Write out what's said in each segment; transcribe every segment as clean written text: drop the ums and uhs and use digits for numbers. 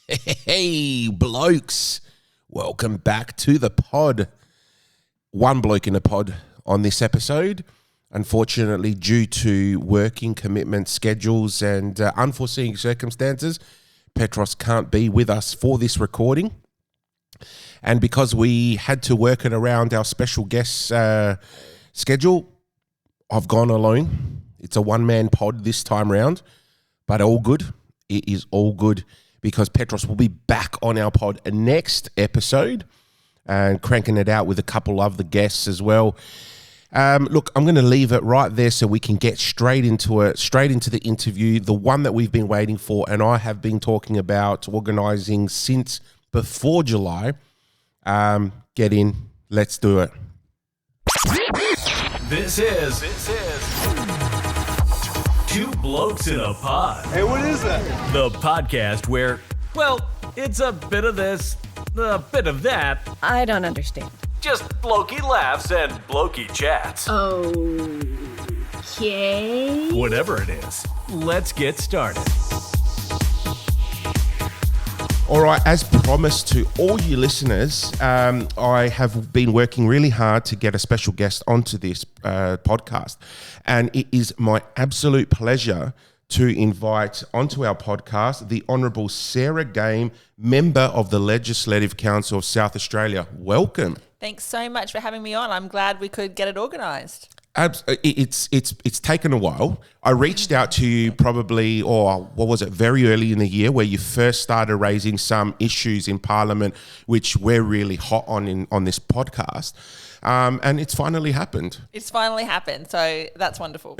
Hey, blokes. Welcome back to the pod. One bloke in the pod on this episode. Unfortunately, due to working commitments, schedules, and unforeseen circumstances, Petros can't be with us for this recording. And because we had to work it around our special guest schedule, I've gone alone. It's a one-man pod this time round, but all good. It is all good because Petros will be back on our pod next episode and cranking it out with a couple of the guests as well. Look, I'm going to leave it right there so we can get straight into the interview, the one that we've been waiting for, and I have been talking about organising since before July. Get in. Let's do it. This is Two Blokes in a Pod. Hey, what is that? The podcast where, well, it's a bit of this, a bit of that. I don't understand. Just blokey laughs and blokey chats. Okay. Whatever it is, let's get started. All right, as promised to all you listeners, I have been working really hard to get a special guest onto this podcast. And it is my absolute pleasure to invite onto our podcast the Honourable Sarah Game, member of the Legislative Council of South Australia. Welcome. Thanks so much for having me on. I'm glad we could get it organised. It's taken a while. I reached out to you probably, very early in the year where you first started raising some issues in Parliament, which we're really hot on this podcast. And it's finally happened. It's finally happened, so that's wonderful.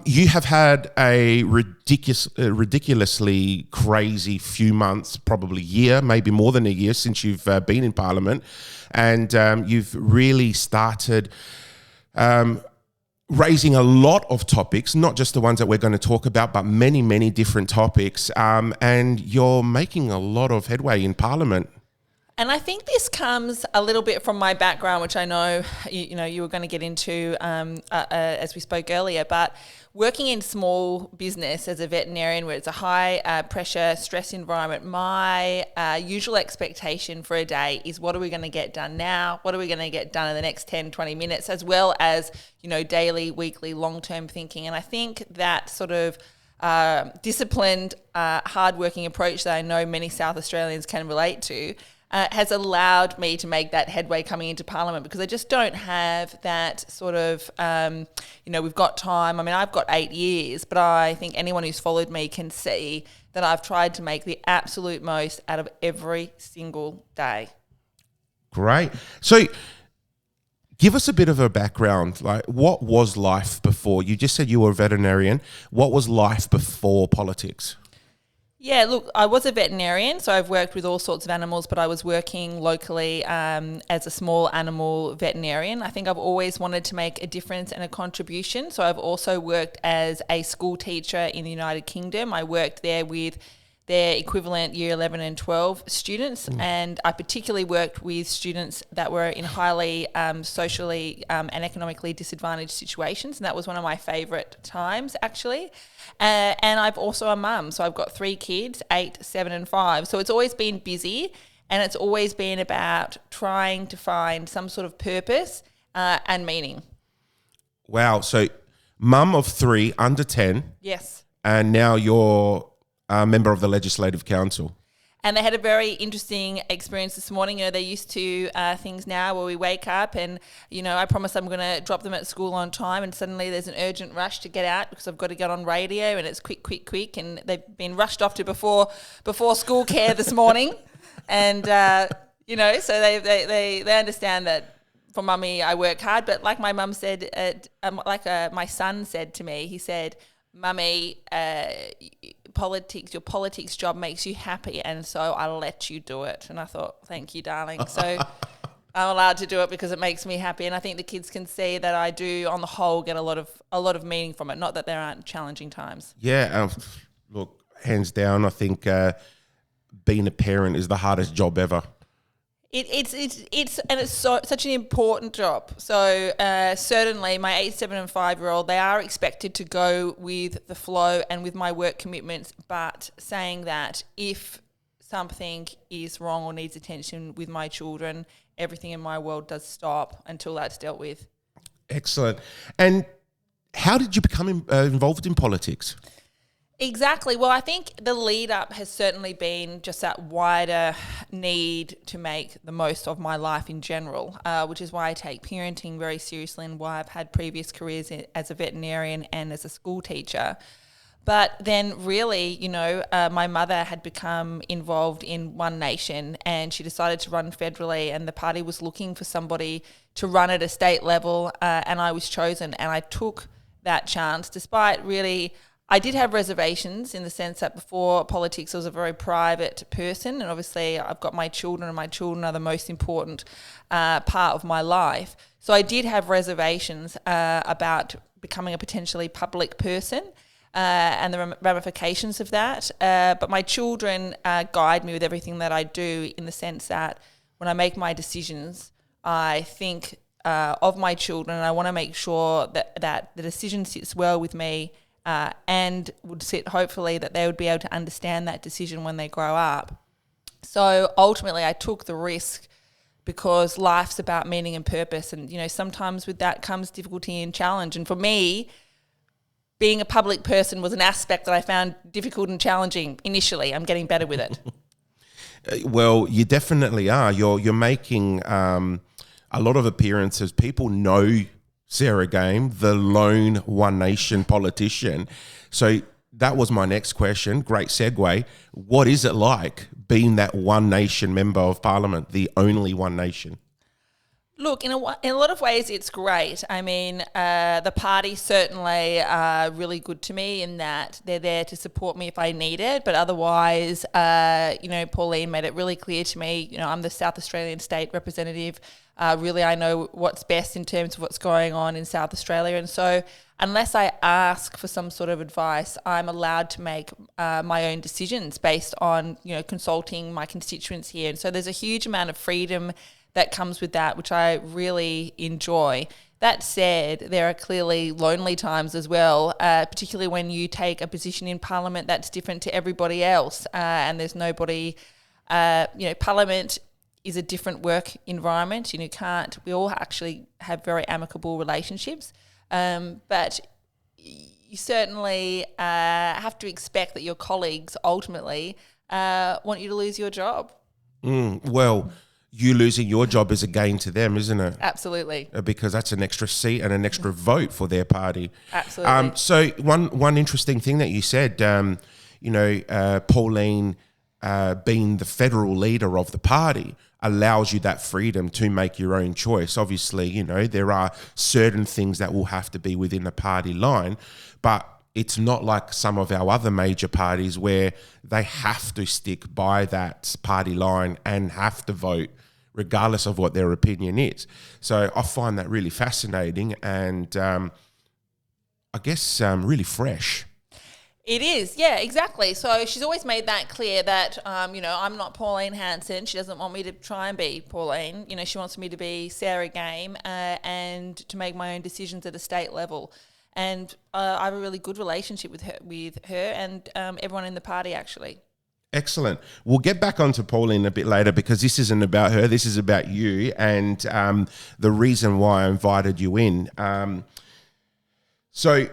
You have had a ridiculously crazy few months, probably year, maybe more than a year since you've been in Parliament. And you've really started raising a lot of topics, not just the ones that we're going to talk about, but many, many different topics. And you're making a lot of headway in Parliament. And I think this comes a little bit from my background, which I know you were going to get into as we spoke earlier, but working in small business as a veterinarian where it's a high pressure, stress environment, my usual expectation for a day is what are we going to get done now? What are we going to get done in the next 10, 20 minutes, as well as, daily, weekly, long-term thinking. And I think that sort of disciplined, hard-working approach that I know many South Australians can relate to has allowed me to make that headway coming into Parliament, because I just don't have that sort of, we've got time. I mean, I've got 8 years, but I think anyone who's followed me can see that I've tried to make the absolute most out of every single day. Great. So give us a bit of a background. Like, what was life before? You just said you were a veterinarian. What was life before politics? Yeah, look, I was a veterinarian, so I've worked with all sorts of animals, but I was working locally as a small animal veterinarian. I think I've always wanted to make a difference and a contribution. So I've also worked as a school teacher in the United Kingdom. I worked there with their equivalent year 11 and 12 students, and I particularly worked with students that were in highly socially and economically disadvantaged situations, and that was one of my favourite times, actually. And I've also a mum, so I've got 3 kids, 8, 7 and 5. So it's always been busy, and it's always been about trying to find some sort of purpose and meaning. Wow. So mum of 3, under 10. Yes. And now you're a member of the Legislative Council. And they had a very interesting experience this morning. They're used to things now where we wake up and, I promise I'm going to drop them at school on time, and suddenly there's an urgent rush to get out because I've got to get on radio, and it's quick. And they've been rushed off to before school care this morning. And, so they understand that for mummy I work hard. But like my mum said, my son said to me, he said, "Mummy, your politics job makes you happy, and so I'll let you do it." And I thought, thank you, darling. So I'm allowed to do it because it makes me happy, and I think the kids can see that I do, on the whole, get a lot of meaning from it. Not that there aren't challenging times. Yeah, look, hands down, I think being a parent is the hardest job ever. It's such an important job. So certainly my 8, 7 and 5-year-old, they are expected to go with the flow and with my work commitments, but saying that if something is wrong or needs attention with my children, everything in my world does stop until that's dealt with. Excellent. And how did you become involved in politics? Exactly. Well, I think the lead up has certainly been just that wider need to make the most of my life in general, which is why I take parenting very seriously and why I've had previous careers as a veterinarian and as a school teacher. But then really, my mother had become involved in One Nation and she decided to run federally, and the party was looking for somebody to run at a state level, and I was chosen, and I took that chance despite really... I did have reservations in the sense that before politics I was a very private person, and obviously I've got my children, and my children are the most important part of my life. So I did have reservations about becoming a potentially public person and the ramifications of that. But my children guide me with everything that I do, in the sense that when I make my decisions, I think of my children, and I want to make sure that the decision sits well with me, and would sit, hopefully, that they would be able to understand that decision when they grow up. So ultimately I took the risk because life's about meaning and purpose, and sometimes with that comes difficulty and challenge. And for me, being a public person was an aspect that I found difficult and challenging initially. I'm getting better with it. Well, you definitely are. You're making a lot of appearances. People know Sarah Game, the lone One Nation politician. So that was my next question. Great segue. What is it like being that One Nation member of Parliament, the only One Nation? Look, in a lot of ways, it's great. I mean, the party certainly are really good to me in that they're there to support me if I need it. But otherwise, Pauline made it really clear to me, I'm the South Australian state representative. Really, I know what's best in terms of what's going on in South Australia. And so unless I ask for some sort of advice, I'm allowed to make my own decisions based on, consulting my constituents here. And so there's a huge amount of freedom that comes with that, which I really enjoy. That said, there are clearly lonely times as well, particularly when you take a position in Parliament that's different to everybody else, and there's nobody, Parliament is a different work environment. We all actually have very amicable relationships, but you certainly have to expect that your colleagues ultimately want you to lose your job. Well, you losing your job is a gain to them, isn't it? Absolutely. Because that's an extra seat and an extra vote for their party. Absolutely. So one interesting thing that you said, Pauline being the federal leader of the party allows you that freedom to make your own choice. Obviously, there are certain things that will have to be within the party line, but it's not like some of our other major parties where they have to stick by that party line and have to vote regardless of what their opinion is. So I find that really fascinating and I guess really fresh. It is, yeah, exactly. So she's always made that clear that, I'm not Pauline Hanson. She doesn't want me to try and be Pauline. She wants me to be Sarah Game and to make my own decisions at a state level. And I have a really good relationship with her and everyone in the party, actually. Excellent. We'll get back onto Pauline a bit later because this isn't about her. This is about you and the reason why I invited you in. So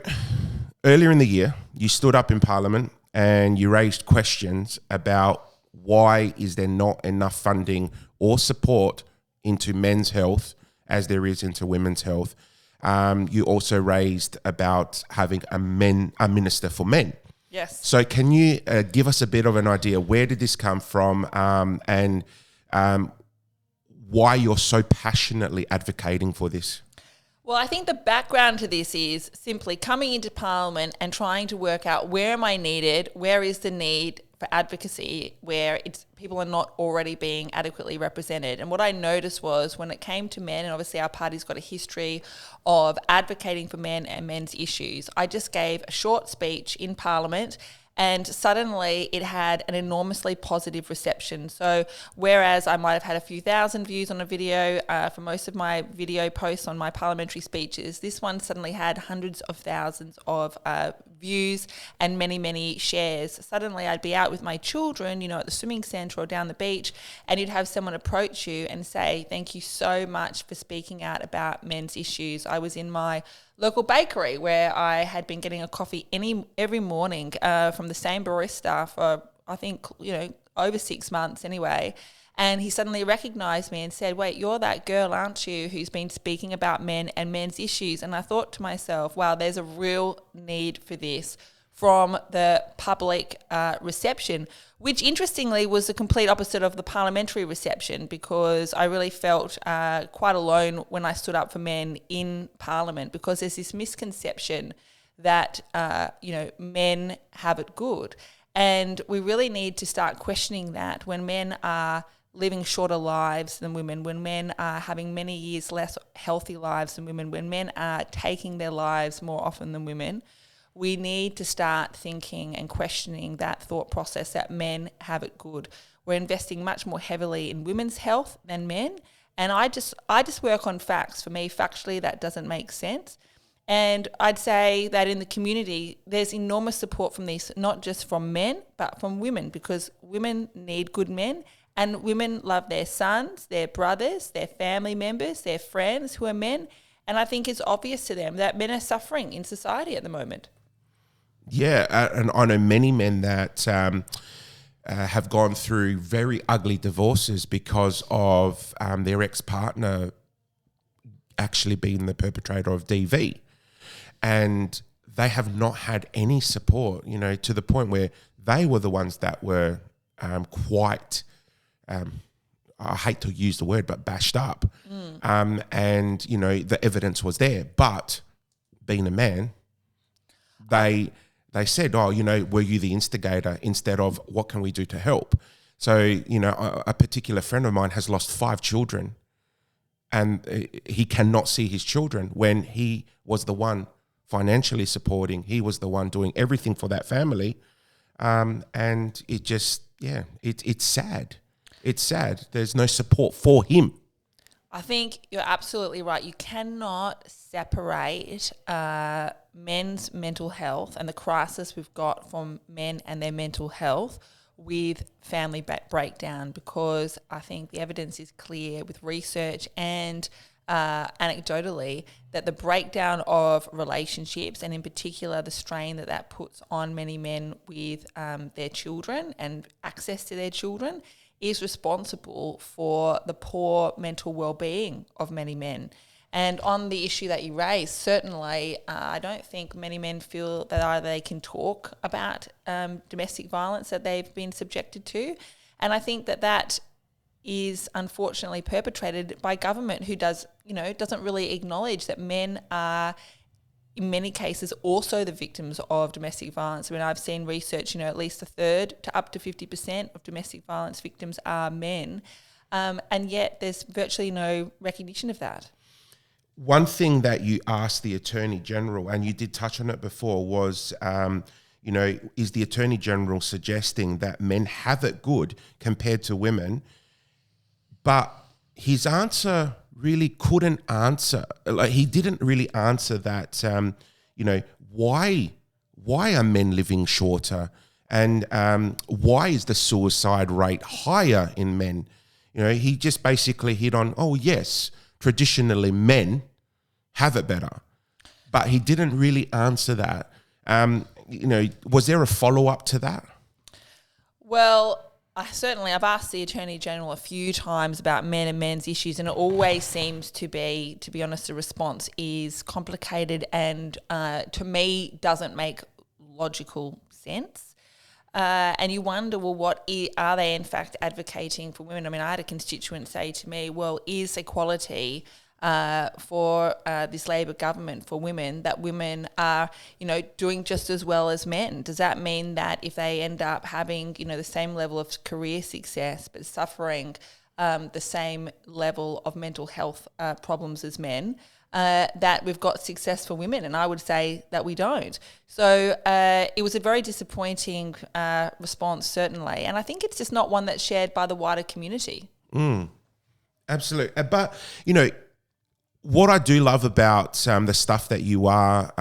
earlier in the year, you stood up in Parliament and you raised questions about why is there not enough funding or support into men's health as there is into women's health. You also raised about having a minister for men. Yes. So can you give us a bit of an idea, where did this come from and why you're so passionately advocating for this? Well, I think the background to this is simply coming into Parliament and trying to work out where am I needed, where is the need for advocacy, where people are not already being adequately represented. And what I noticed was when it came to men, and obviously our party's got a history of advocating for men and men's issues, I just gave a short speech in Parliament And suddenly it had an enormously positive reception. So whereas I might have had a few thousand views on a video for most of my video posts on my parliamentary speeches, this one suddenly had hundreds of thousands of views and many, many shares. Suddenly I'd be out with my children, at the swimming centre or down the beach, and you'd have someone approach you and say, thank you so much for speaking out about men's issues. I was in my local bakery where I had been getting a coffee every morning from the same barista for, I think, over 6 months anyway. And he suddenly recognised me and said, wait, you're that girl, aren't you, who's been speaking about men and men's issues? And I thought to myself, wow, there's a real need for this from the public reception, which interestingly was the complete opposite of the parliamentary reception, because I really felt quite alone when I stood up for men in Parliament, because there's this misconception that, men have it good. And we really need to start questioning that when men are living shorter lives than women, when men are having many years less healthy lives than women, when men are taking their lives more often than women. We need to start thinking and questioning that thought process that men have it good. We're investing much more heavily in women's health than men. And I just work on facts. For me, factually, that doesn't make sense. And I'd say that in the community, there's enormous support from this, not just from men, but from women, because women need good men, and women love their sons, their brothers, their family members, their friends who are men. And I think it's obvious to them that men are suffering in society at the moment. Yeah, and I know many men that have gone through very ugly divorces because of their ex-partner actually being the perpetrator of DV. And they have not had any support, to the point where they were the ones that were quite, I hate to use the word, but bashed up. And, the evidence was there. But being a man, they said, were you the instigator, instead of what can we do to help? So, a particular friend of mine has lost 5 children, and he cannot see his children when he was the one financially supporting. He was the one doing everything for that family. And it just, it's sad. It's sad. There's no support for him. I think you're absolutely right. You cannot separate men's mental health and the crisis we've got from men and their mental health with family breakdown, because I think the evidence is clear with research and anecdotally that the breakdown of relationships, and in particular the strain that puts on many men with their children and access to their children, is responsible for the poor mental well-being of many men. And on the issue that you raised, certainly I don't think many men feel that either they can talk about domestic violence that they've been subjected to. And I think that is unfortunately perpetrated by government, who doesn't really acknowledge that men are in many cases also the victims of domestic violence. I mean, I've seen research, at least a third to up to 50% of domestic violence victims are men, and yet there's virtually no recognition of that. One thing that you asked the Attorney General, and you did touch on it before, was, is the Attorney General suggesting that men have it good compared to women? But his answer really couldn't answer. He didn't really answer that, why are men living shorter, and why is the suicide rate higher in men? He just basically hit on, yes, traditionally men have it better. But he didn't really answer that. Was there a follow-up to that? Well, I've asked the Attorney General a few times about men and men's issues, and it always seems to be honest, the response is complicated and to me doesn't make logical sense. And you wonder, well, are they in fact advocating for women? I mean, I had a constituent say to me, well, is equality for this Labor government for women, that women are, doing just as well as men? Does that mean that if they end up having, the same level of career success but suffering the same level of mental health problems as men, that we've got success for women, and I would say that we don't. So it was a very disappointing response, certainly, and I think it's just not one that's shared by the wider community. Absolutely. But, what I do love about the stuff that you are,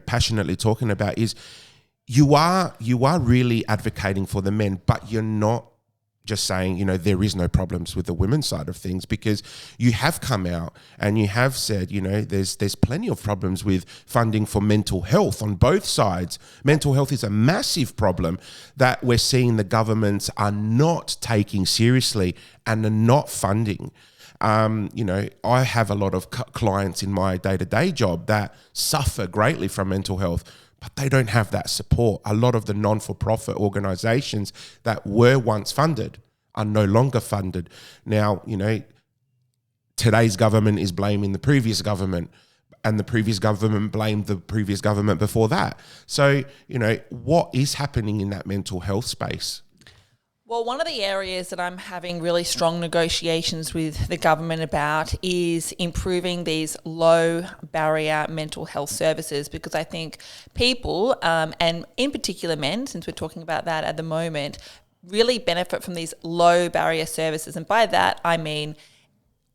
passionately talking about is you are really advocating for the men, but you're not just saying, there is no problems with the women's side of things, because you have come out and you have said, there's plenty of problems with funding for mental health on both sides. Mental health is a massive problem that we're seeing the governments are not taking seriously and are not funding. I have a lot of clients in my day-to-day job that suffer greatly from mental health, but they don't have that support. A lot of the non-for-profit organisations that were once funded are no longer funded. Now, today's government is blaming the previous government, and the previous government blamed the previous government before that. So, what is happening in that mental health space? Well, one of the areas that I'm having really strong negotiations with the government about is improving these low barrier mental health services, because I think people, and in particular men, since we're talking about that at the moment, really benefit from these low barrier services. And by that, I mean,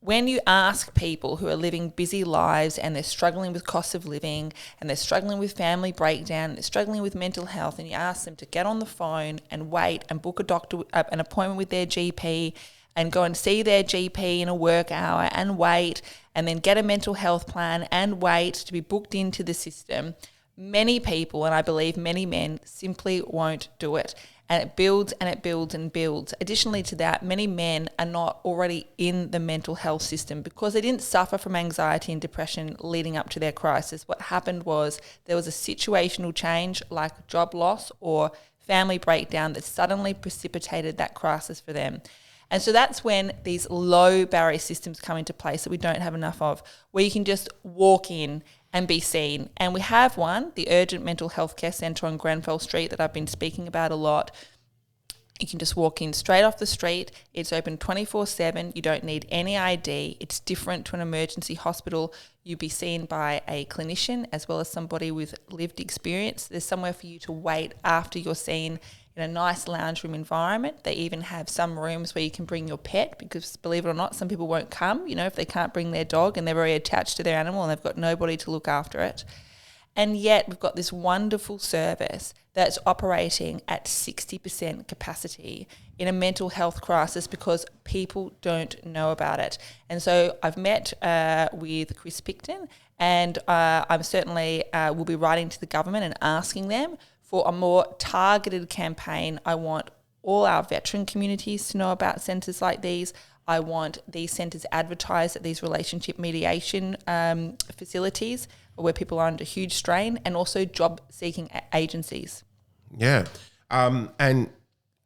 when you ask people who are living busy lives and they're struggling with cost of living and they're struggling with family breakdown and they're struggling with mental health, and you ask them to get on the phone and wait and book an appointment with their GP and go and see their GP in a work hour and wait, and then get a mental health plan and wait to be booked into the system, many people, and I believe many men, simply won't do it. And it builds and it builds and builds. Additionally to that, many men are not already in the mental health system because they didn't suffer from anxiety and depression leading up to their crisis. What happened was there was a situational change like job loss or family breakdown that suddenly precipitated that crisis for them. And so that's when these low barrier systems come into place that we don't have enough of, where you can just walk in and be seen. And we have one, the Urgent Mental Health Care Centre on Grenfell Street, that I've been speaking about a lot. You can just walk in straight off the street. It's open 24/7. You don't need any ID. It's different to an emergency hospital. You'll be seen by a clinician as well as somebody with lived experience. There's somewhere for you to wait after you're seen in a nice lounge room environment. They even have some rooms where you can bring your pet, because believe it or not, some people won't come, if they can't bring their dog and they're very attached to their animal and they've got nobody to look after it. And yet we've got this wonderful service that's operating at 60% capacity in a mental health crisis because people don't know about it. And so I've met with Chris Picton, and I'm certainly will be writing to the government and asking them for a more targeted campaign. I want all our veteran communities to know about centres like these. I want these centres advertised at these relationship mediation facilities where people are under huge strain, and also job-seeking agencies. Yeah. And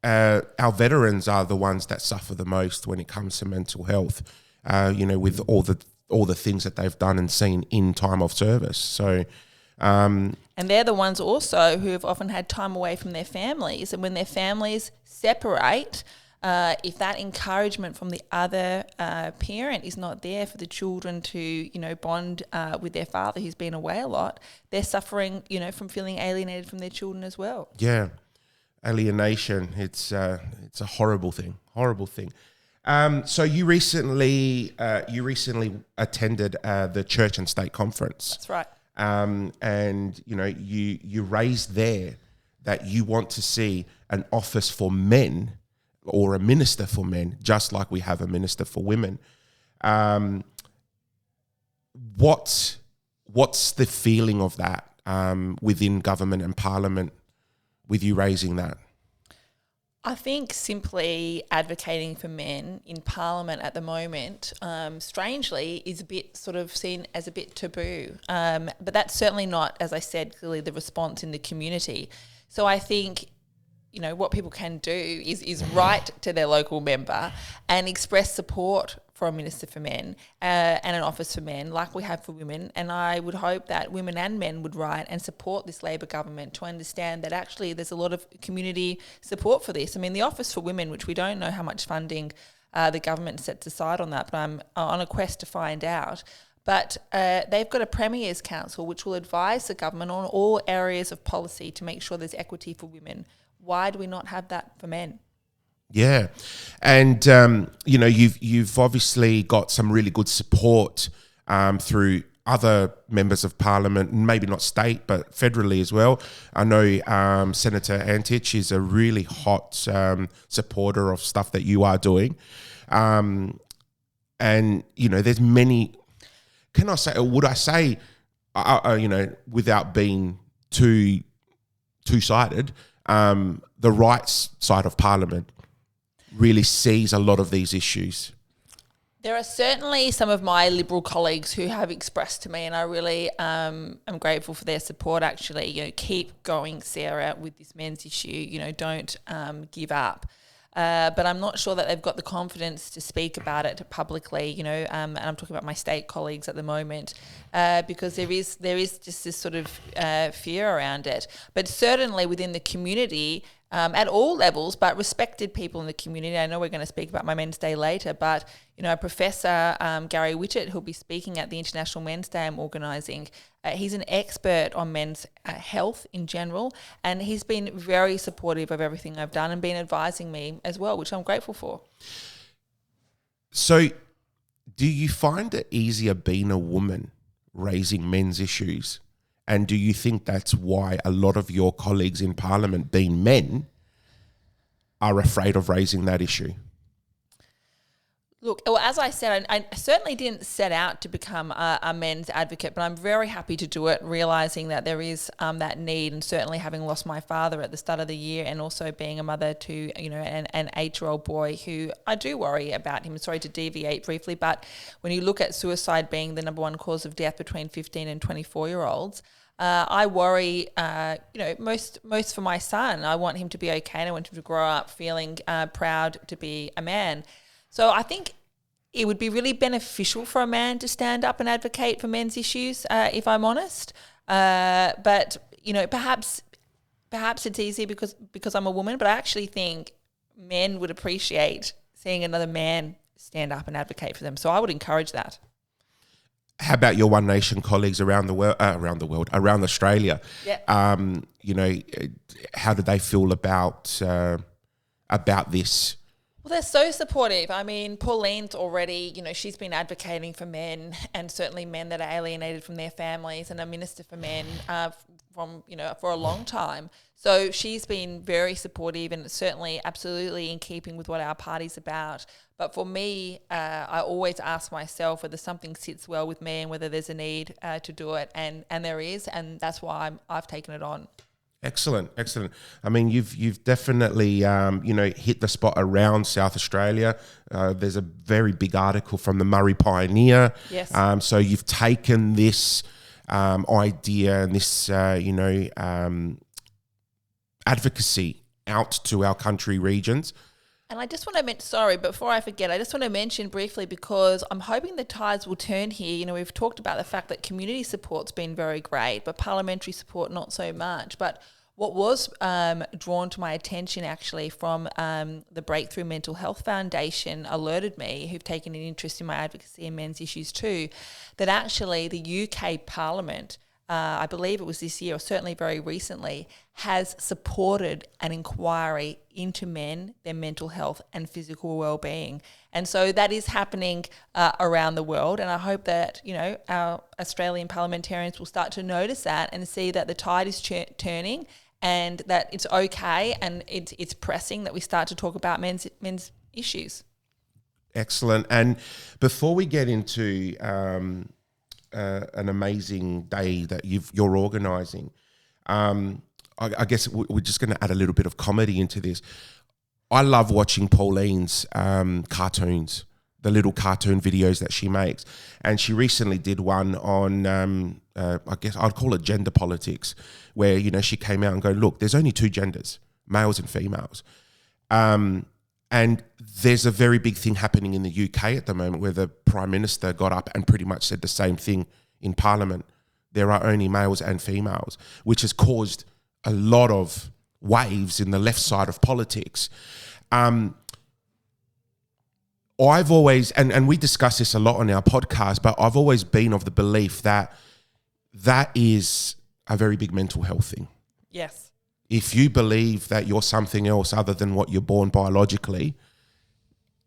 our veterans are the ones that suffer the most when it comes to mental health, with all the things that they've done and seen in time of service. So, and they're the ones also who have often had time away from their families. And when their families separate, if that encouragement from the other parent is not there for the children to, bond with their father who's been away a lot, they're suffering, from feeling alienated from their children as well. Yeah, alienation. It's a horrible thing. So you recently attended the Church and State Conference. That's right. And you raised there that you want to see an office for men, or a minister for men, just like we have a minister for women. What's the feeling of that within government and parliament with you raising that? I think simply advocating for men in Parliament at the moment, strangely, is a bit sort of seen as a bit taboo. But that's certainly not, as I said, clearly the response in the community. So I think, what people can do is write to their local member and express support for a minister for men and an office for men like we have for women. And I would hope that women and men would write and support this Labor government to understand that actually there's a lot of community support for this. I mean, the office for women, which we don't know how much funding the government sets aside on that, but I'm on a quest to find out. but they've got a Premier's Council which will advise the government on all areas of policy to make sure there's equity for women. Why do we not have that for men? Yeah, and you've obviously got some really good support through other members of parliament, maybe not state, but federally as well. I know Senator Antich is a really hot supporter of stuff that you are doing. And, there's many, can I say, or would I say, without being too two-sided, the rights side of parliament really sees a lot of these issues. There are certainly some of my Liberal colleagues who have expressed to me, and I really am grateful for their support, actually, keep going, Sarah, with this men's issue, don't give up. But I'm not sure that they've got the confidence to speak about it publicly, and I'm talking about my state colleagues at the moment, because there is just this sort of fear around it. But certainly within the community, at all levels, but respected people in the community. I know we're going to speak about my Men's Day later, but Professor Gary Whitchett, who'll be speaking at the International Men's Day I'm organising, he's an expert on men's health in general, and he's been very supportive of everything I've done and been advising me as well, which I'm grateful for. So, do you find it easier being a woman raising men's issues? And do you think that's why a lot of your colleagues in Parliament, being men, are afraid of raising that issue? Look, well, as I said, I certainly didn't set out to become a men's advocate, but I'm very happy to do it, realising that there is that need, and certainly having lost my father at the start of the year, and also being a mother to an 8-year-old boy who I do worry about him. Sorry to deviate briefly, but when you look at suicide being the number one cause of death between 15 and 24-year-olds, I worry, most for my son. I want him to be okay, and I want him to grow up feeling proud to be a man. So I think it would be really beneficial for a man to stand up and advocate for men's issues, if I'm honest. But perhaps it's easier because I'm a woman. But I actually think men would appreciate seeing another man stand up and advocate for them. So I would encourage that. How about your One Nation colleagues around Australia? Yeah. How do they feel about this? Well, they're so supportive. I mean, Pauline's already, she's been advocating for men, and certainly men that are alienated from their families, and a minister for men for a long time. So she's been very supportive, and certainly absolutely in keeping with what our party's about. But for me, I always ask myself whether something sits well with me and whether there's a need to do it, and there is, and that's why I've taken it on. Excellent. I mean, you've definitely hit the spot around South Australia. There's a very big article from the Murray Pioneer. Yes. So you've taken this idea and this advocacy out to our country regions. And I just want to mention, before I forget, I just want to mention briefly, because I'm hoping the tides will turn here. We've talked about the fact that community support's been very great, but parliamentary support not so much. But what was drawn to my attention actually from the Breakthrough Mental Health Foundation alerted me, who've taken an interest in my advocacy and men's issues too, that actually the UK Parliament, I believe it was this year or certainly very recently, has supported an inquiry into men, their mental health and physical well-being. And so that is happening around the world. And I hope that, our Australian parliamentarians will start to notice that and see that the tide is turning, and that it's okay and it's pressing that we start to talk about men's issues. Excellent. And before we get into an amazing day that you're organising, I guess we're just going to add a little bit of comedy into this. I love watching Pauline's cartoons, the little cartoon videos that she makes. And she recently did one on, I guess I'd call it gender politics, where, she came out and go, look, there's only two genders, males and females. And there's a very big thing happening in the UK at the moment where the Prime Minister got up and pretty much said the same thing in Parliament. There are only males and females, which has caused a lot of waves in the left side of politics. I've always, and we discuss this a lot on our podcast, but I've always been of the belief that that is a very big mental health thing. Yes. If you believe that you're something else other than what you're born biologically,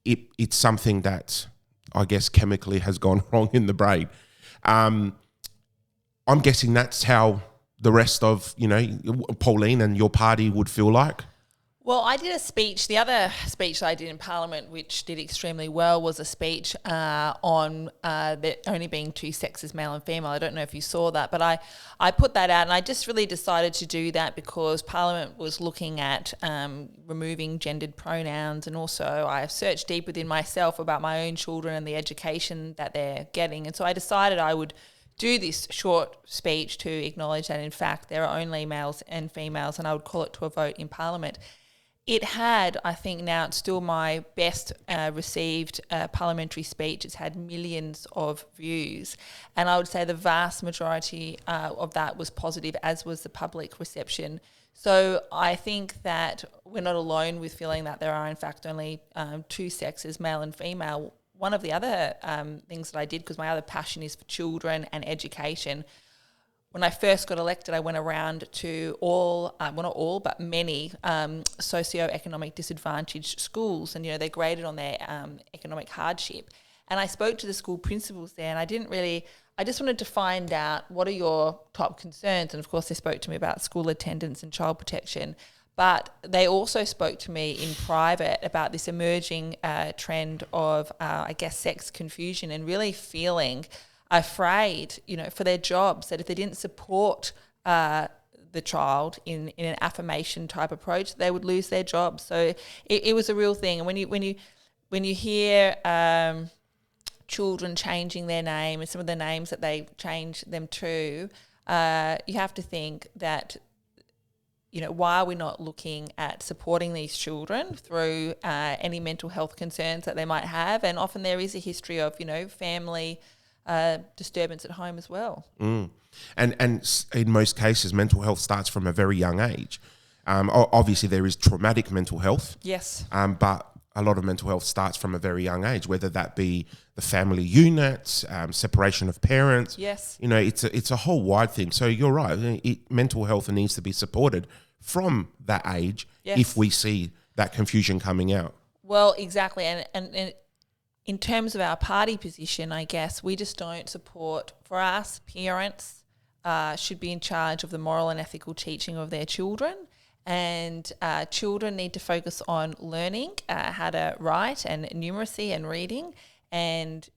it's something that I guess chemically has gone wrong in the brain. I'm guessing that's how the rest of, Pauline and your party would feel like. Well, I did a speech. The other speech that I did in Parliament, which did extremely well, was a speech on there only being two sexes, male and female. I don't know if you saw that, but I put that out, and I just really decided to do that because Parliament was looking at removing gendered pronouns, and also I have searched deep within myself about my own children and the education that they're getting. And so I decided I would do this short speech to acknowledge that, in fact, there are only males and females, and I would call it to a vote in Parliament. It had, I think now it's still my best received parliamentary speech. It's had millions of views. And I would say the vast majority of that was positive, as was the public reception. So I think that we're not alone with feeling that there are, in fact, only two sexes, male and female. One of the other things that I did, because my other passion is for children and education, when I first got elected, I went around to all, well, not all, but many socioeconomic disadvantaged schools, and they're graded on their economic hardship. And I spoke to the school principals there, and I just wanted to find out, what are your top concerns? And of course, they spoke to me about school attendance and child protection, but they also spoke to me in private about this emerging trend of, sex confusion, and really feeling afraid, for their jobs, that if they didn't support the child in an affirmation type approach, they would lose their jobs. So it was a real thing. And when you hear children changing their name and some of the names that they change them to, you have to think that, why are we not looking at supporting these children through any mental health concerns that they might have? And often there is a history of, family disturbance at home as well. And in most cases, mental health starts from a very young age. Obviously, there is traumatic mental health. Yes. But a lot of mental health starts from a very young age, whether that be the family unit, separation of parents. Yes. It's a whole wide thing. So you're right. Mental health needs to be supported from that age. Yes. If we see that confusion coming out. Well, exactly. And in terms of our party position, I guess, we just don't support, for us, parents should be in charge of the moral and ethical teaching of their children, and children need to focus on learning how to write and numeracy and reading. And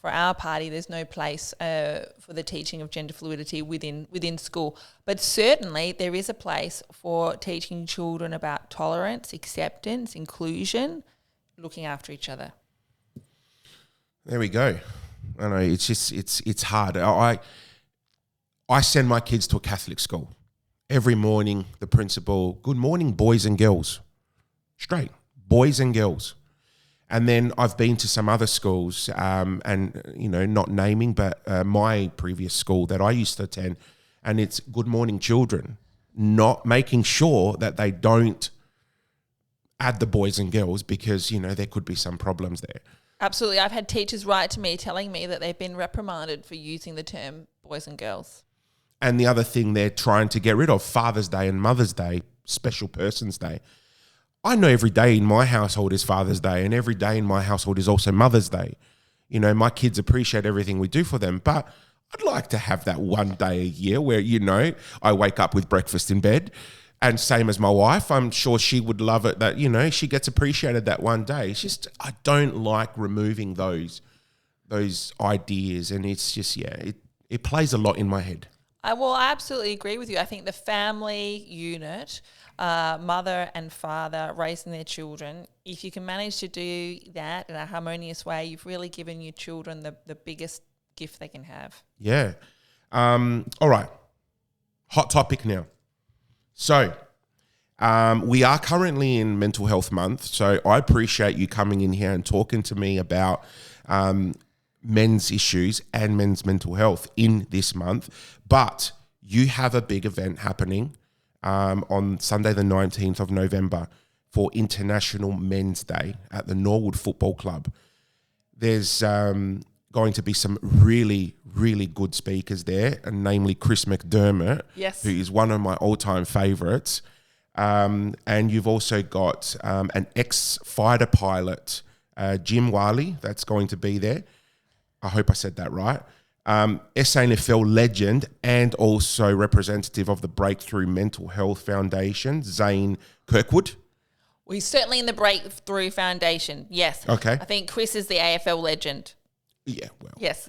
for our party, there's no place for the teaching of gender fluidity within school. But certainly there is a place for teaching children about tolerance, acceptance, inclusion, looking after each other. There we go. I know it's hard. I send my kids to a Catholic school. Every morning, the principal, good morning, boys and girls. Straight, boys and girls. And then I've been to some other schools, and, not naming, but my previous school that I used to attend, and it's good morning, children, not making sure that they don't add the boys and girls because, there could be some problems there. Absolutely. I've had teachers write to me telling me that they've been reprimanded for using the term boys and girls. And the other thing they're trying to get rid of, Father's Day and Mother's Day, Special Persons Day. I know every day in my household is Father's Day, and every day in my household is also Mother's Day. My kids appreciate everything we do for them, but I'd like to have that one day a year where, I wake up with breakfast in bed. And same as my wife, I'm sure she would love it that, she gets appreciated that one day. It's just, I don't like removing those ideas. And it's just, it plays a lot in my head. Well, I absolutely agree with you. I think the family unit, mother and father raising their children, if you can manage to do that in a harmonious way, you've really given your children the biggest gift they can have. Yeah. All right. Hot topic now. So, we are currently in Mental Health Month, so I appreciate you coming in here and talking to me about men's issues and men's mental health in this month. But you have a big event happening on Sunday the 19th of November. for International Men's Day at the Norwood Football Club. There's going to be some really, really good speakers there, and namely Chris McDermott, Yes. who is one of my all-time favourites. And you've also got an ex-fighter pilot, Jim Wiley, that's going to be there. I hope I said that right. SANFL legend and also representative of the Breakthrough Mental Health Foundation, Zane Kirkwood. Well, he's certainly in the Breakthrough Foundation, yes. Okay. I think Chris is the AFL legend. Yeah, well. Yes.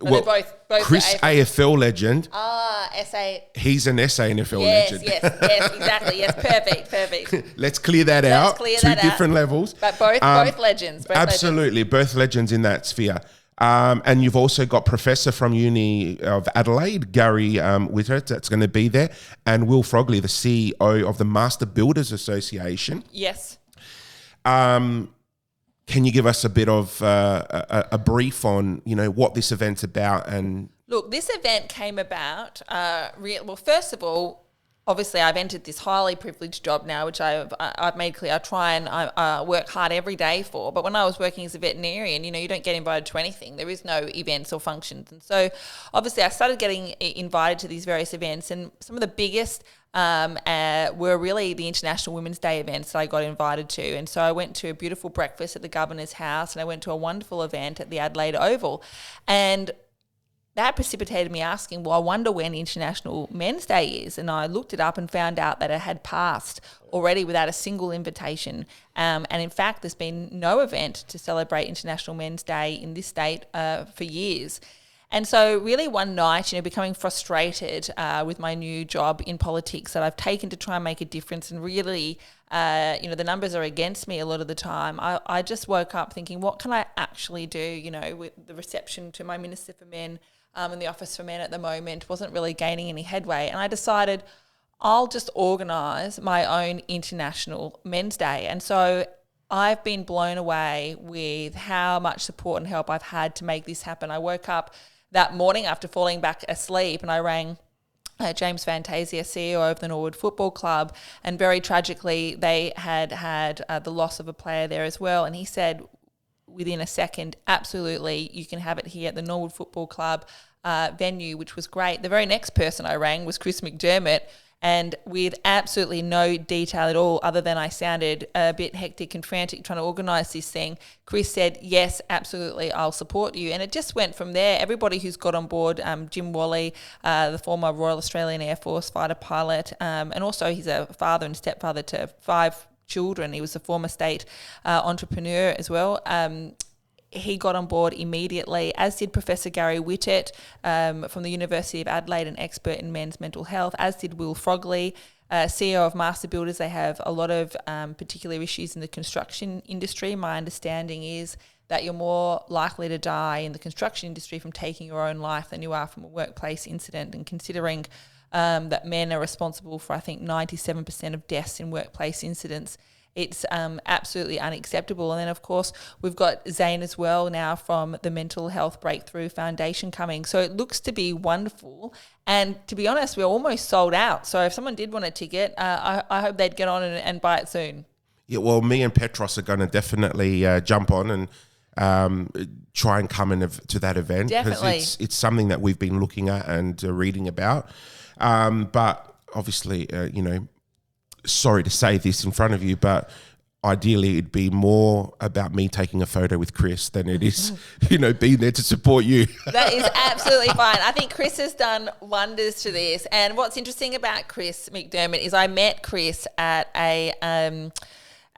Well, they're both Chris, AFL legend. SA. He's an SANFL Yes, legend. yes, exactly. Yes, perfect. Let's clear that out. clear Two that out. different levels. But both legends. Absolutely, both legends in that sphere. And you've also got Professor from Uni of Adelaide, Gary Wittert, that's going to be there, and Will Frogley, the CEO of the Master Builders Association. Yes. Can you give us a bit of a brief on, what this event's about? And Look, this event came about, well, first of all, obviously I've entered this highly privileged job now, which I've made clear I try and work hard every day for. But when I was working as a veterinarian, you don't get invited to anything. There is no events or functions. And so obviously I started getting invited to these various events, and some of the biggest were really the International Women's Day events that I got invited to. And so I went to a beautiful breakfast at the Governor's House, and I went to a wonderful event at the Adelaide Oval. And that precipitated me asking, well, I wonder when International Men's Day is. And I looked it up and found out that it had passed already without a single invitation. And in fact, there's been no event to celebrate International Men's Day in this state for years. And so really one night, becoming frustrated with my new job in politics that I've taken to try and make a difference, and really, the numbers are against me a lot of the time, I just woke up thinking, what can I actually do, with the reception to my Minister for Men in the Office for Men at the moment wasn't really gaining any headway. And I decided I'll just organise my own International Men's Day. And so I've been blown away with how much support and help I've had to make this happen. I woke up that morning after falling back asleep and I rang James Fantasia, CEO of the Norwood Football Club, and very tragically they had the loss of a player there as well. And he said within a second, absolutely, you can have it here at the Norwood Football Club venue, which was great. The very next person I rang was Chris McDermott, and with absolutely no detail at all other than I sounded a bit hectic and frantic trying to organise this thing, Chris said, yes, absolutely, I'll support you. And it just went from there. Everybody who's got on board, Jim Wally, the former Royal Australian Air Force fighter pilot, and also he's a father and stepfather to 5 children. He was a former state entrepreneur as well. He got on board immediately, as did Professor Gary Wittert from the University of Adelaide, an expert in men's mental health, as did Will Frogley, CEO of Master Builders. They have a lot of particular issues in the construction industry. My understanding is that you're more likely to die in the construction industry from taking your own life than you are from a workplace incident. And considering that men are responsible for, I think, 97% of deaths in workplace incidents, it's absolutely unacceptable. And then, of course, we've got Zane as well now from the Mental Health Breakthrough Foundation coming. So it looks to be wonderful. And to be honest, we're almost sold out. So if someone did want a ticket, I hope they'd get on and buy it soon. Yeah, well, me and Petros are going to definitely jump on and try and come to that event. Definitely. Because it's something that we've been looking at and reading about. But obviously, sorry to say this in front of you, but ideally it'd be more about me taking a photo with Chris than it is, being there to support you. That is absolutely fine. I think Chris has done wonders to this. And what's interesting about Chris McDermott is I met Chris at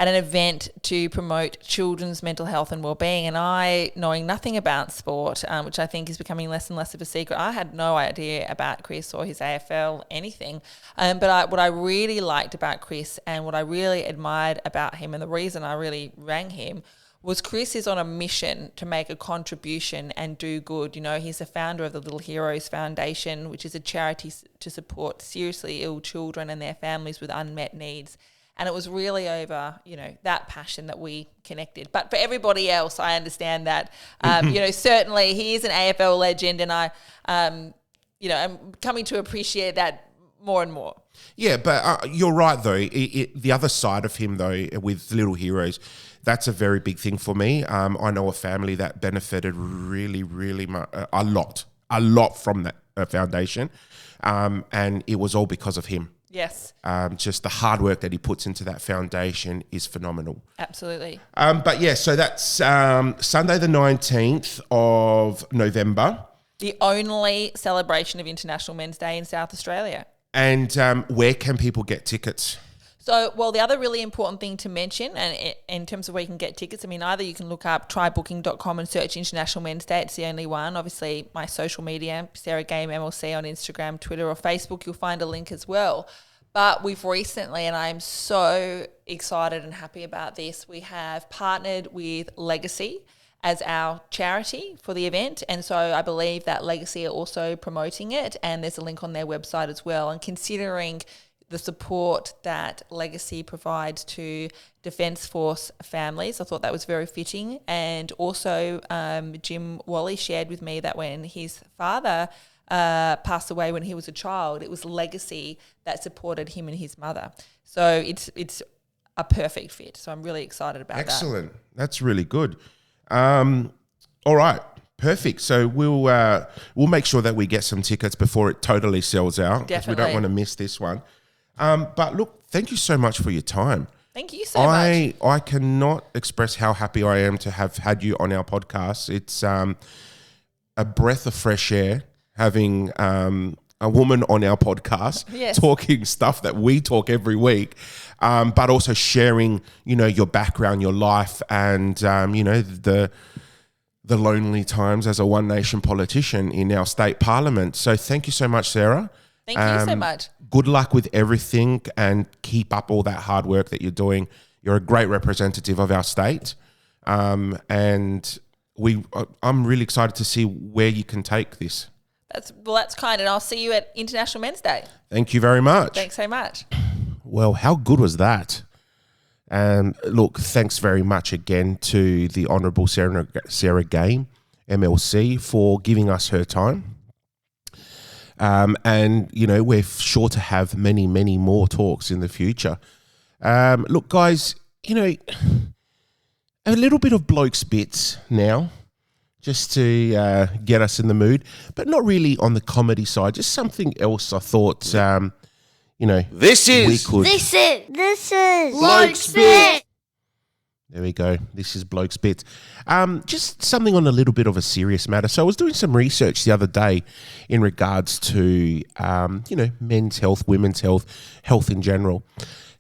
an event to promote children's mental health and wellbeing. And I, knowing nothing about sport, which I think is becoming less and less of a secret, I had no idea about Chris or his AFL, anything. But what I really liked about Chris and what I really admired about him, and the reason I really rang him, was Chris is on a mission to make a contribution and do good. He's the founder of the Little Heroes Foundation, which is a charity to support seriously ill children and their families with unmet needs. And it was really over, that passion that we connected. But for everybody else, I understand that, certainly he is an AFL legend, and I'm coming to appreciate that more and more. Yeah, but you're right, though. The other side of him, though, with Little Heroes, that's a very big thing for me. I know a family that benefited really, really a lot from that foundation, and it was all because of him. Yes. Just the hard work that he puts into that foundation is phenomenal. Absolutely. But yeah, so that's Sunday the 19th of November. The only celebration of International Men's Day in South Australia. And where can people get tickets? So, well, the other really important thing to mention, and in terms of where you can get tickets, I mean, either you can look up trybooking.com and search International Men's Day. It's the only one. Obviously, my social media, Sarah Game MLC on Instagram, Twitter or Facebook, you'll find a link as well. But we've recently, and I'm so excited and happy about this, we have partnered with Legacy as our charity for the event. And so I believe that Legacy are also promoting it, and there's a link on their website as well. And considering the support that Legacy provides to Defence Force families, I thought that was very fitting. And also Jim Wally shared with me that when his father passed away when he was a child, it was Legacy that supported him and his mother. So it's a perfect fit. So I'm really excited about that. Excellent. That's really good. All right. Perfect. So we'll make sure that we get some tickets before it totally sells out, because we don't want to miss this one. But look, thank you so much for your time. Thank you so much. I cannot express how happy I am to have had you on our podcast. It's a breath of fresh air having a woman on our podcast, yes, talking stuff that we talk every week, but also sharing, your background, your life, and, the lonely times as a One Nation politician in our state parliament. So thank you so much, Sarah. Thank you so much. Good luck with everything, and keep up all that hard work that you're doing. You're a great representative of our state. And I'm really excited to see where you can take this. That's kind, and I'll see you at International Men's Day. Thank you very much. Thanks so much. Well, how good was that? And look, thanks very much again to the Honourable Sarah Game MLC for giving us her time. And, we're sure to have many, many more talks in the future. Look, guys, a little bit of bloke's bits now, just to get us in the mood, but not really on the comedy side, just something else I thought, This is Bloke's Bit. There we go. This is Bloke's Bits. Just something on a little bit of a serious matter. So I was doing some research the other day in regards to, men's health, women's health, health in general.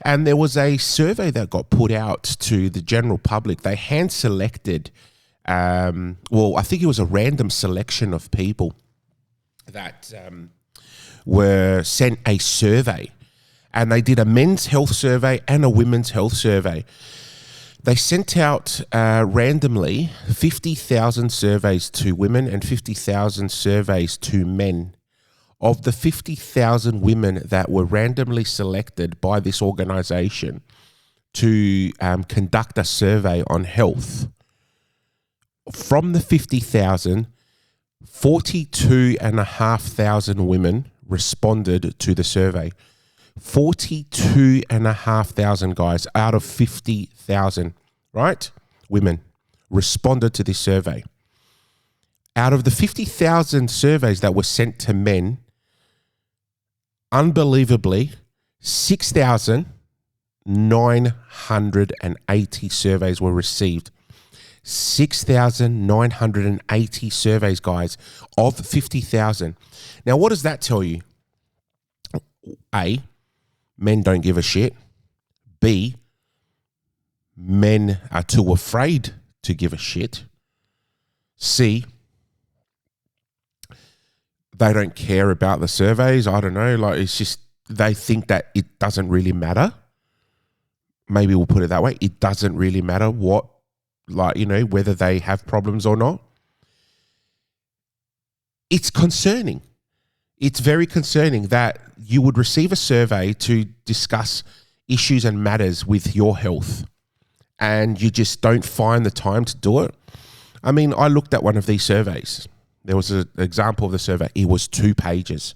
And there was a survey that got put out to the general public. They hand-selected, I think it was a random selection of people that were sent a survey. And they did a men's health survey and a women's health survey. They sent out randomly 50,000 surveys to women and 50,000 surveys to men. Of the 50,000 women that were randomly selected by this organisation to conduct a survey on health, from the 50,000, 42,500 women responded to the survey. 42,500 guys out of 50,000, right? Women responded to this survey. Out of the 50,000 surveys that were sent to men, unbelievably, 6,980 surveys were received. 6,980 surveys, guys, of 50,000. Now, what does that tell you? A, men don't give a shit. B, men are too afraid to give a shit. C, they don't care about the surveys. I don't know. It's just they think that it doesn't really matter. Maybe we'll put it that way. It doesn't really matter whether they have problems or not. It's concerning. It's very concerning that you would receive a survey to discuss issues and matters with your health, and you just don't find the time to do it. I mean, I looked at one of these surveys. There was an example of the survey. It was 2 pages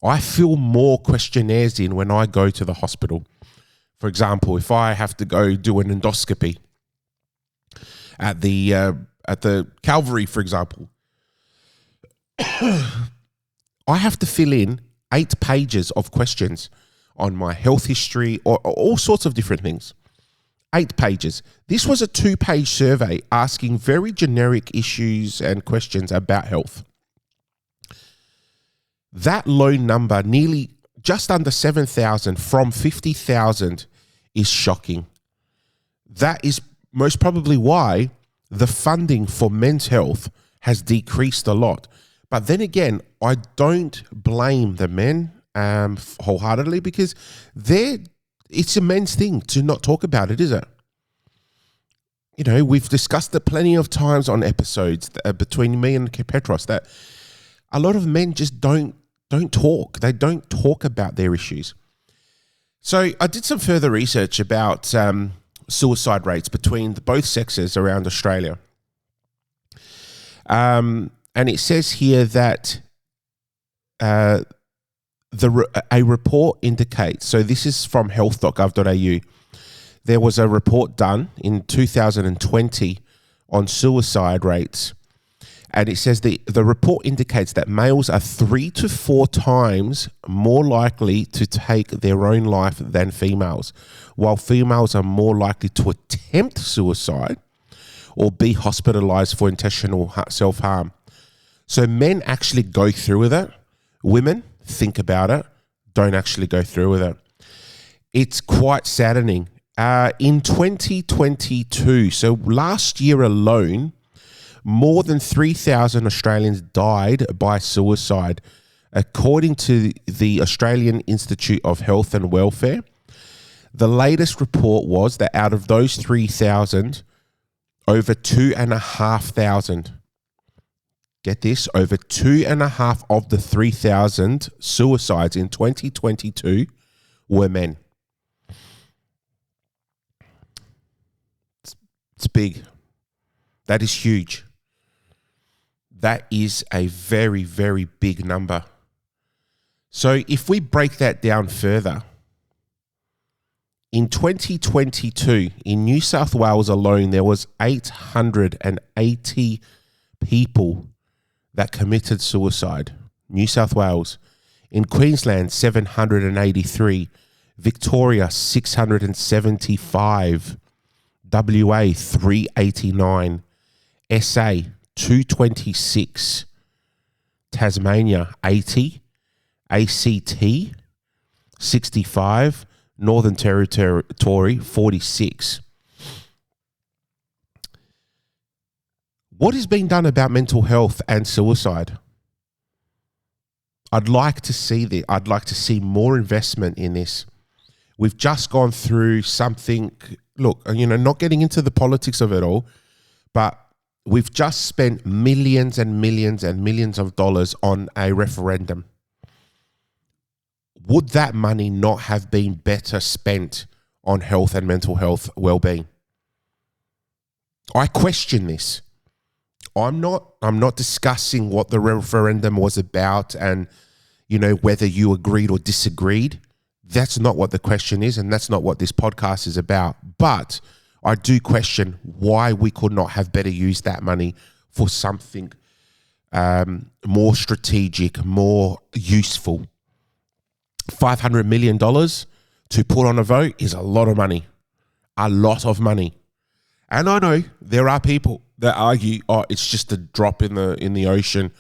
I fill more questionnaires in when I go to the hospital. For example, if I have to go do an endoscopy at the Calvary, for example, I have to fill in 8 pages of questions on my health history or all sorts of different things. 8 pages. This was a 2-page survey asking very generic issues and questions about health. That low number, nearly just under 7,000 from 50,000, is shocking. That is most probably why the funding for men's health has decreased a lot. But then again, I don't blame the men wholeheartedly, because it's a men's thing to not talk about it, is it? You know, we've discussed it plenty of times on episodes between me and Petros that a lot of men just don't talk. They don't talk about their issues. So I did some further research about suicide rates between both sexes around Australia. And it says here that a report indicates, so this is from health.gov.au, there was a report done in 2020 on suicide rates, and it says the report indicates that males are 3 to 4 times more likely to take their own life than females, while females are more likely to attempt suicide or be hospitalized for intentional self-harm. So men actually go through with it. Women think about it, don't actually go through with it. It's quite saddening. In 2022, so last year alone, more than 3,000 Australians died by suicide, according to the Australian Institute of Health and Welfare. The latest report was that out of those 3,000, over 2,500, get this, over 2,500 of the 3,000 suicides in 2022 were men. It's big. That is huge. That is a very, very big number. So if we break that down further, in 2022, in New South Wales alone, there was 880 people that committed suicide. New South Wales. In Queensland, 783. Victoria, 675. WA, 389. SA, 226. Tasmania, 80. ACT, 65. Northern Territory, 46. What is being done about mental health and suicide? I'd like to see that. I'd like to see more investment in this. We've just gone through something, look, you know, not getting into the politics of it all, but we've just spent millions and millions and millions of dollars on a referendum. Would that money not have been better spent on health and mental health well-being? I question this. I'm not discussing what the referendum was about and, you know, whether you agreed or disagreed. That's not what the question is, and that's not what this podcast is about. But I do question why we could not have better used that money for something more strategic, more useful. $500 million to put on a vote is a lot of money. A lot of money. And I know there are people that argue, oh, it's just a drop in the ocean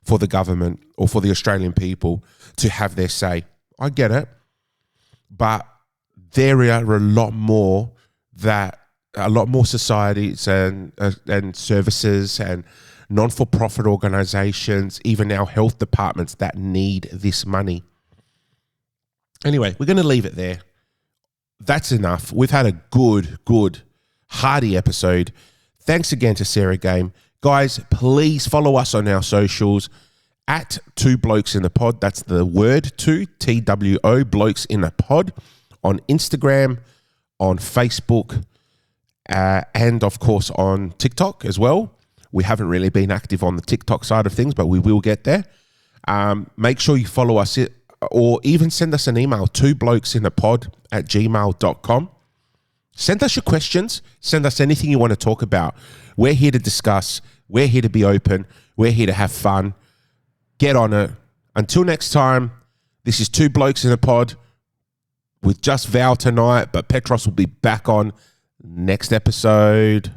for the government or for the Australian people to have their say. I get it. But there are a lot more societies and services and non-for-profit organizations, even our health departments that need this money. Anyway, we're going to leave it there. That's enough. We've had a good, hearty episode. Thanks again to Sarah Game. Guys, please follow us on our socials at 2 Blokes in the Pod. That's the word 2, TWO, Blokes in a Pod, on Instagram, on Facebook, and of course on TikTok as well. We haven't really been active on the TikTok side of things, but we will get there. Make sure you follow us or even send us an email, 2blokesinapod@gmail.com. Send us your questions. Send us anything you want to talk about. We're here to discuss. We're here to be open. We're here to have fun. Get on it. Until next time, this is 2 Blokes in a Pod with just Val tonight, but Petros will be back on next episode.